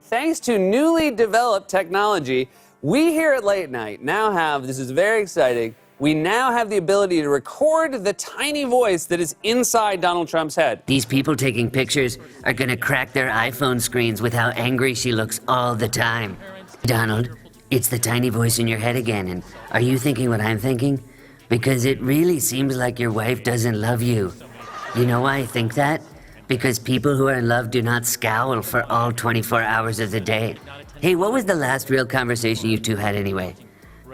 Thanks to newly developed technology, we here at Late Night now have, this is very exciting, we now have the ability to record the tiny voice that is inside Donald Trump's head. These people taking pictures are gonna crack their iPhone screens with how angry she looks all the time. Donald, it's the tiny voice in your head again, and are you thinking what I'm thinking? Because it really seems like your wife doesn't love you. You know why I think that? Because people who are in love do not scowl for all 24 hours of the day. Hey, what was the last real conversation you two had anyway?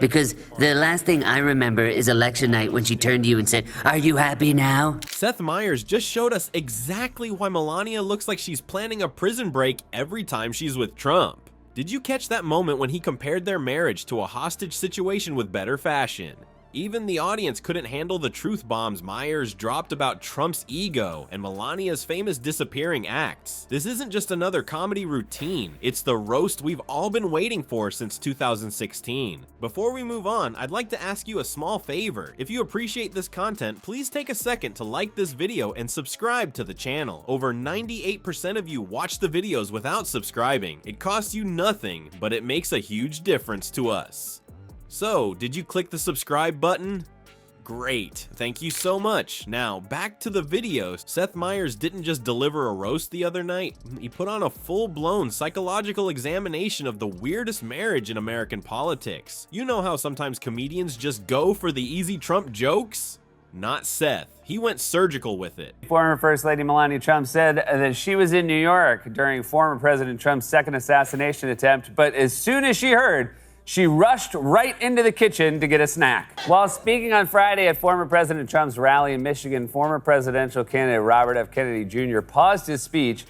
Because the last thing I remember is election night when she turned to you and said, "Are you happy now?" Seth Meyers just showed us exactly why Melania looks like she's planning a prison break every time she's with Trump. Did you catch that moment when he compared their marriage to a hostage situation with better fashion? Even the audience couldn't handle the truth bombs Meyers dropped about Trump's ego and Melania's famous disappearing acts. This isn't just another comedy routine, it's the roast we've all been waiting for since 2016. Before we move on, I'd like to ask you a small favor. If you appreciate this content, please take a second to like this video and subscribe to the channel. Over 98% of you watch the videos without subscribing. It costs you nothing, but it makes a huge difference to us. So, did you click the subscribe button? Great, thank you so much. Now, back to the video. Seth Meyers didn't just deliver a roast the other night, he put on a full-blown psychological examination of the weirdest marriage in American politics. You know how sometimes comedians just go for the easy Trump jokes? Not Seth. He went surgical with it. Former First Lady Melania Trump said that she was in New York during former President Trump's second assassination attempt, but as soon as she heard, she rushed right into the kitchen to get a snack. While speaking on Friday at former President Trump's rally in Michigan, former presidential candidate Robert F. Kennedy Jr. paused his speech,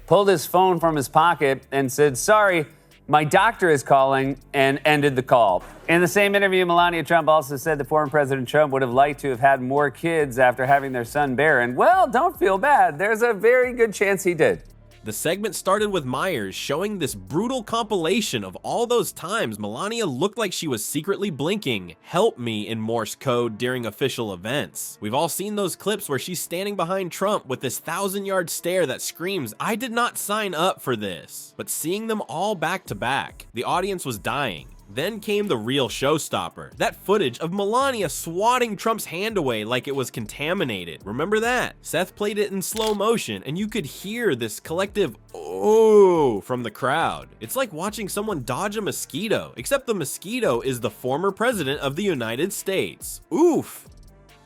pulled his phone from his pocket, and said, "Sorry, my doctor is calling," and ended the call. In the same interview, Melania Trump also said that former President Trump would have liked to have had more kids after having their son Barron. Well, don't feel bad. There's a very good chance he did. The segment started with Meyers showing this brutal compilation of all those times Melania looked like she was secretly blinking "Help me" in Morse code during official events. We've all seen those clips where she's standing behind Trump with this 1,000-yard stare that screams, "I did not sign up for this." But seeing them all back to back, the audience was dying. Then came the real showstopper, that footage of Melania swatting Trump's hand away like it was contaminated. Remember that? Seth played it in slow motion, and you could hear this collective "oh" from the crowd. It's like watching someone dodge a mosquito, except the mosquito is the former president of the United States. Oof.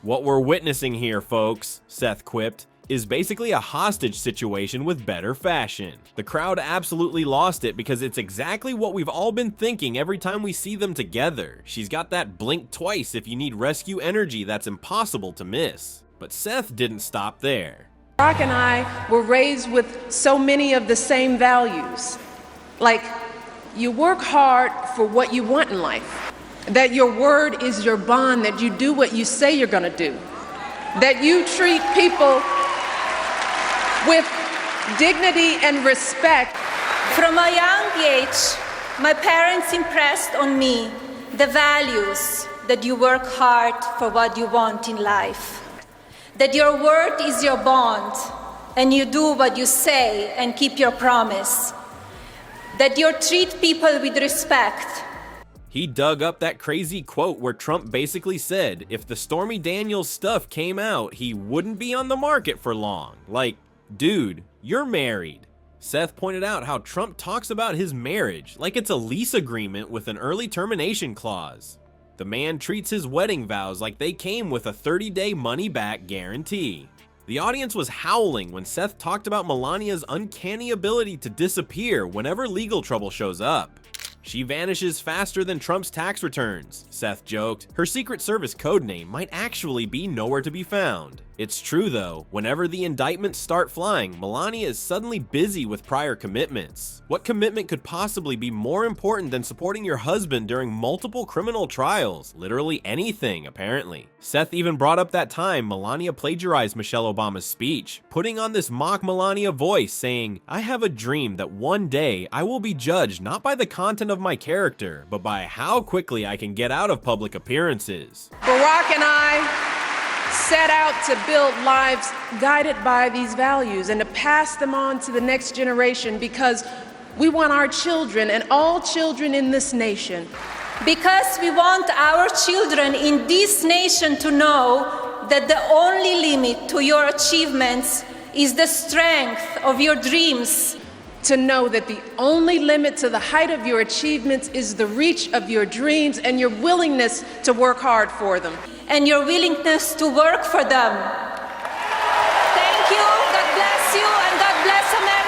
"What we're witnessing here, folks," Seth quipped, "is basically a hostage situation with better fashion." The crowd absolutely lost it because it's exactly what we've all been thinking every time we see them together. She's got that blink twice if you need rescue energy that's impossible to miss. But Seth didn't stop there. Barack and I were raised with so many of the same values. Like, you work hard for what you want in life. That your word is your bond, that you do what you say you're gonna do. That you treat people with dignity and respect. From a young age, my parents impressed on me the values that you work hard for what you want in life, that your word is your bond, and you do what you say and keep your promise, that you treat people with respect. He dug up that crazy quote where Trump basically said if the Stormy Daniels stuff came out, he wouldn't be on the market for long. Like, dude, you're married. Seth pointed out how Trump talks about his marriage like it's a lease agreement with an early termination clause. The man treats his wedding vows like they came with a 30-day money-back guarantee. The audience was howling when Seth talked about Melania's uncanny ability to disappear whenever legal trouble shows up. She vanishes faster than Trump's tax returns, Seth joked. Her Secret Service codename might actually be nowhere to be found. It's true though, whenever the indictments start flying, Melania is suddenly busy with prior commitments. What commitment could possibly be more important than supporting your husband during multiple criminal trials? Literally anything, apparently. Seth even brought up that time Melania plagiarized Michelle Obama's speech, putting on this mock Melania voice saying, "I have a dream that one day I will be judged not by the content of my character, but by how quickly I can get out of public appearances." Barack and I set out to build lives guided by these values and to pass them on to the next generation, because We want our children and all children in this nation. Because we want our children in this nation to know that the only limit to your achievements is the strength of your dreams. To know that the only limit to the height of your achievements is the reach of your dreams and your willingness to work hard for them. And your willingness to work for them. Thank you, God bless you, and God bless America.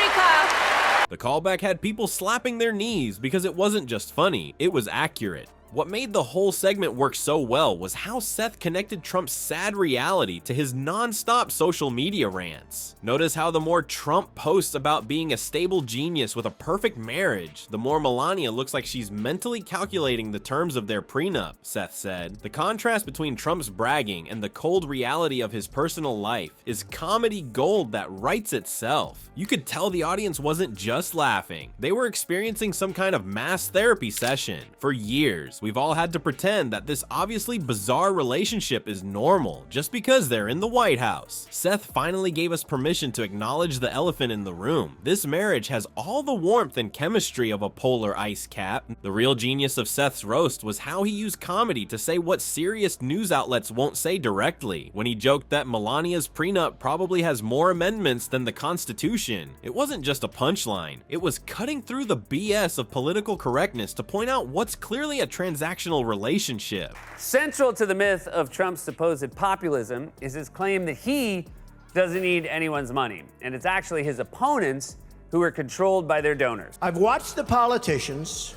The callback had people slapping their knees because it wasn't just funny, it was accurate. What made the whole segment work so well was how Seth connected Trump's sad reality to his non-stop social media rants. Notice how the more Trump posts about being a stable genius with a perfect marriage, the more Melania looks like she's mentally calculating the terms of their prenup, Seth said. The contrast between Trump's bragging and the cold reality of his personal life is comedy gold that writes itself. You could tell the audience wasn't just laughing. They were experiencing some kind of mass therapy session. For years, we've all had to pretend that this obviously bizarre relationship is normal just because they're in the White House. Seth finally gave us permission to acknowledge the elephant in the room. This marriage has all the warmth and chemistry of a polar ice cap. The real genius of Seth's roast was how he used comedy to say what serious news outlets won't say directly. When he joked that Melania's prenup probably has more amendments than the Constitution, it wasn't just a punchline. It was cutting through the BS of political correctness to point out what's clearly a transactional relationship. Central to the myth of Trump's supposed populism is his claim that he doesn't need anyone's money, and it's actually his opponents who are controlled by their donors. I've watched the politicians.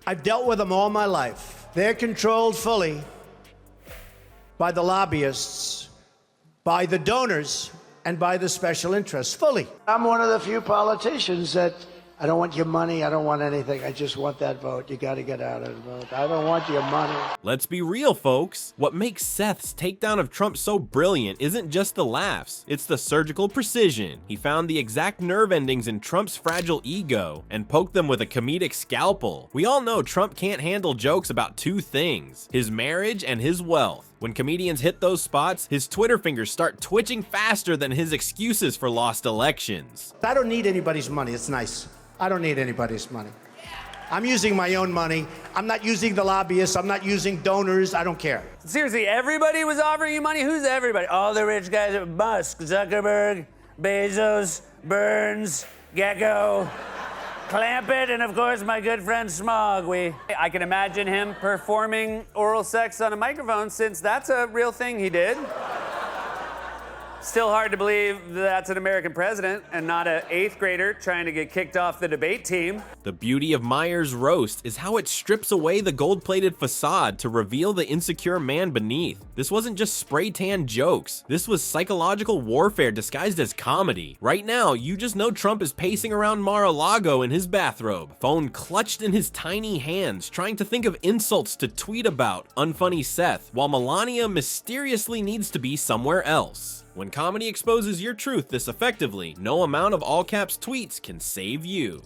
I've dealt with them all my life. They're controlled fully by the lobbyists, by the donors, and by the special interests, fully. I'm one of the few politicians that I don't want your money, I don't want anything, I just want that vote. You gotta get out of the vote. I don't want your money. Let's be real, folks. What makes Seth's takedown of Trump so brilliant isn't just the laughs, it's the surgical precision. He found the exact nerve endings in Trump's fragile ego and poked them with a comedic scalpel. We all know Trump can't handle jokes about two things, his marriage and his wealth. When comedians hit those spots, his Twitter fingers start twitching faster than his excuses for lost elections. I don't need anybody's money, it's nice. I don't need anybody's money. I'm using my own money. I'm not using the lobbyists. I'm not using donors. I don't care. Seriously, everybody was offering you money? Who's everybody? All the rich guys at Musk, Zuckerberg, Bezos, Burns, Gecko, Clampett, and of course my good friend Smog. I can imagine him performing oral sex on a microphone since that's a real thing he did. Still hard to believe that's an American president and not an 8th grader trying to get kicked off the debate team. The beauty of Meyers' roast is how it strips away the gold-plated facade to reveal the insecure man beneath. This wasn't just spray-tan jokes. This was psychological warfare disguised as comedy. Right now, you just know Trump is pacing around Mar-a-Lago in his bathrobe, phone clutched in his tiny hands, trying to think of insults to tweet about unfunny Seth, while Melania mysteriously needs to be somewhere else. When comedy exposes your truth this effectively, no amount of all caps tweets can save you.